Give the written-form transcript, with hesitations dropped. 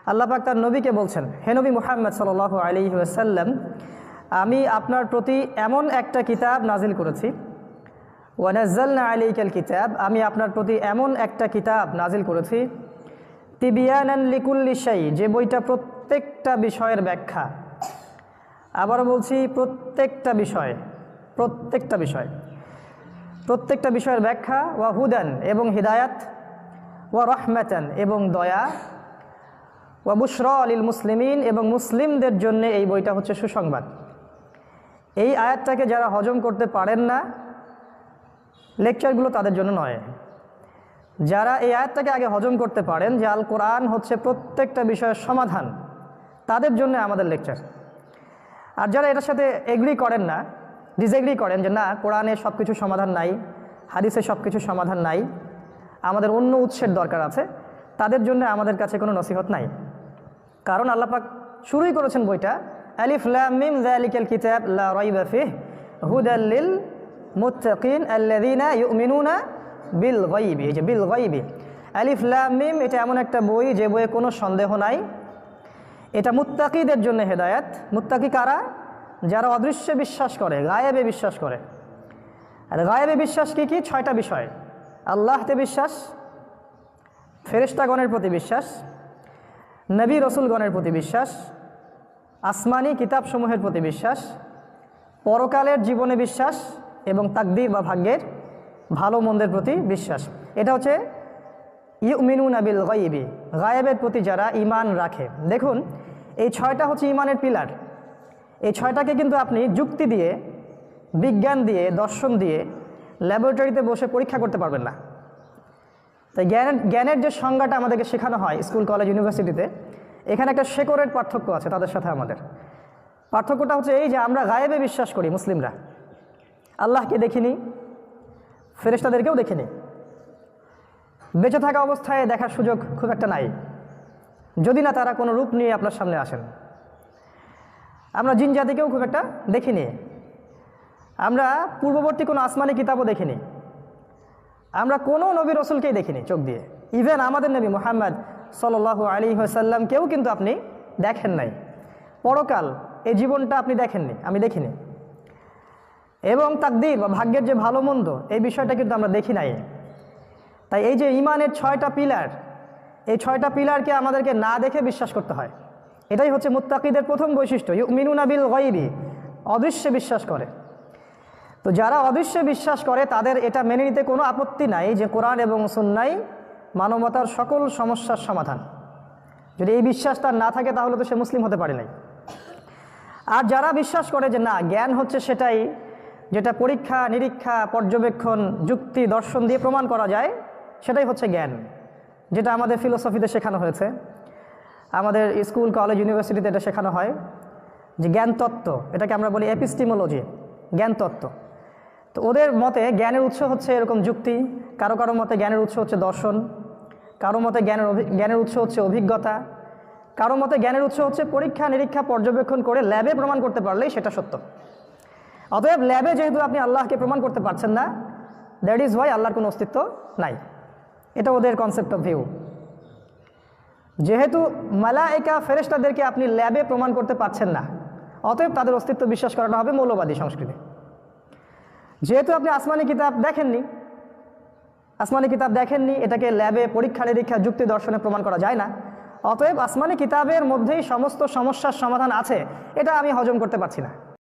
আল্লাহ পাক তার নবীকে বলছেন, হে নবী মুহাম্মদ সাল্লাল্লাহু আলাইহি ওয়াসাল্লাম, আমি আপনার প্রতি এমন একটা কিতাব নাজিল করেছি। ওয়া নাযালনা আলাইকাল কিতাব, আমি আপনার প্রতি এমন একটা কিতাব নাজিল করেছি। তিবিয়ানান লিকুল্লি শাই, যে বইটা প্রত্যেকটা বিষয়ের ব্যাখ্যা। আবার বলছি, প্রত্যেকটা বিষয়, প্রত্যেকটা বিষয়ের ব্যাখ্যা। ওয়া হুদান, এবং হিদায়াত। ওয়া রহমাতান, এবং দয়া। ওয়া বুশরা লিল মুসলিমিন, এবং মুসলিমদের জন্য এই বইটা হচ্ছে সুসংবাদ। এই আয়াতটাকে যারা হজম করতে পারেন না, লেকচারগুলো তাদের জন্য নয়। যারা এই আয়াতটাকে আগে হজম করতে পারেন যে আল কোরআন হচ্ছে প্রত্যেকটা বিষয়ের সমাধান, তাদের জন্য আমাদের লেকচার। আর যারা এটার সাথে এগ্রি করেন না, ডিসএগ্রি করেন যে না, কোরআনে সব কিছু সমাধান নাই, হাদিসে সব কিছু সমাধান নাই, আমাদের অন্য উৎসের দরকার আছে, তাদের জন্য আমাদের কাছে কোনো নসিহত নাই। কারণ আল্লাহ পাক শুরুই করেছেন বইটা আলিফ লাম মিম যালিকাল কিতাব লা রাইবা ফিহি হুদাল লিল মুত্তাকিন আল্লাযীনা ইউমিনুনা বিল গায়বি। এই যে বিল গায়বি, আলিফ লাম মিম, এটা এমন একটা বই যে বইয়ে কোনো সন্দেহ নাই। এটা মুত্তাকিদের জন্য হেদায়েত। মুত্তাকি কারা? যারা অদৃশ্যে বিশ্বাস করে, গায়েবে বিশ্বাস করে। আর গায়েবে বিশ্বাস কি কি? 6টা বিষয়। আল্লাহতে বিশ্বাস, ফেরেশতাগণের প্রতি বিশ্বাস, নবী রসুলগণের প্রতি বিশ্বাস, আসমানি কিতাবসমূহের প্রতি বিশ্বাস, পরকালের জীবনে বিশ্বাস, এবং তাকদীর বা ভাগ্যের ভালো মন্দের প্রতি বিশ্বাস। এটা হচ্ছে ইউমিনুনা বিল গায়বি, গায়েবের প্রতি যারা ঈমান রাখে। দেখুন, এই 6টা হচ্ছে ঈমানের পিলার। এই 6টাকে কিন্তু আপনি যুক্তি দিয়ে, বিজ্ঞান দিয়ে, দর্শন দিয়ে ল্যাবরেটরিতে বসে পরীক্ষা করতে পারবেন না। তাই জ্ঞানের যে সংজ্ঞাটা আমাদেরকে শেখানো হয় স্কুল, কলেজ, ইউনিভার্সিটিতে, এখানে একটা শেকড়ের পার্থক্য আছে তাদের সাথে আমাদের। পার্থক্যটা হচ্ছে এই যে আমরা গায়েবে বিশ্বাস করি মুসলিমরা, আল্লাহকে দেখিনি, ফেরেশতাদেরকেও দেখিনি, বেঁচে থাকা অবস্থায় দেখার সুযোগ খুব একটা নাই, যদি না তারা কোনো রূপ নিয়ে আপনার সামনে আসেন। আমরা জিন জাতিকেও খুব একটা দেখিনি, আমরা পূর্ববর্তী কোনো আসমানি কিতাবও দেখিনি, আমরা কোনো নবী রসুলকেই দেখিনি চোখ দিয়ে। ইভেন আমাদের নবী মুহাম্মদ সাল্লাল্লাহু আলাইহি ওয়াসাল্লামকেও কিন্তু আপনি দেখেন নাই। পরকাল, এই জীবনটা আপনি দেখেননি, আমি দেখিনি। এবং তাকদীর বা ভাগ্যের যে ভালো মন্দ, এই বিষয়টা কিন্তু আমরা দেখি নাই। তাই এই যে ঈমানের 6টা পিলার, এই 6টা পিলারকে আমাদেরকে না দেখে বিশ্বাস করতে হয়। এটাই হচ্ছে মুত্তাকিদের প্রথম বৈশিষ্ট্য, ইউমিনুনা বিল গায়বি, অদৃশ্যে বিশ্বাস করে। তো যারা অদৃশ্যে বিশ্বাস করে তাদের এটা মেনে নিতে কোনো আপত্তি নাই যে কোরআন এবং সুন্নাহ মানবতার সকল সমস্যার সমাধান। যদি এই বিশ্বাস তার না থাকে তাহলে তো সে মুসলিম হতে পারে নাই। আর যারা বিশ্বাস করে যে না, জ্ঞান হচ্ছে সেটাই যেটা পরীক্ষা নিরীক্ষা, পর্যবেক্ষণ, যুক্তি, দর্শন দিয়ে প্রমাণ করা যায়, সেটাই হচ্ছে জ্ঞান, যেটা আমাদের ফিলোসফিতে শেখানো হয়েছে, আমাদের স্কুল, কলেজ, ইউনিভার্সিটিতে এটা শেখানো হয় যে জ্ঞান তত্ত্ব, এটাকে আমরা বলি এপিস্টিমোলজি, জ্ঞান তত্ত্ব। তো ওদের মতে জ্ঞানের উৎস হচ্ছে এরকম যুক্তি, কারো কারো মতে জ্ঞানের উৎস হচ্ছে দর্শন, কারো মতে জ্ঞানের উৎস হচ্ছে অভিজ্ঞতা, কারো মতে জ্ঞানের উৎস হচ্ছে পরীক্ষা নিরীক্ষা, পর্যবেক্ষণ করে ল্যাবে প্রমাণ করতে পারলেই সেটা সত্য। অতএব ল্যাবে যেহেতু আপনি আল্লাহকে প্রমাণ করতে পারছেন না, দ্যাট ইজ ওয়াই আল্লাহর কোনো অস্তিত্ব নাই। এটা ওদের কনসেপ্ট অফ ভিউ। যেহেতু মালায়েকা, ফেরেশতাদেরকে আপনি ল্যাবে প্রমাণ করতে পারছেন না, অতএব তাদের অস্তিত্ব বিশ্বাস করানো হবে মৌলবাদী সংস্কৃতি। যেহেতু আপনি আসমানি কিতাব দেখেননি, এটাকে ল্যাবে পরীক্ষা নিরীক্ষা, যুক্তি, দর্শনে প্রমাণ করা যায় না, অতএব আসমানি কিতাবের মধ্যেই সমস্ত সমস্যার সমাধান আছে, এটা আমি হজম করতে পারছি না।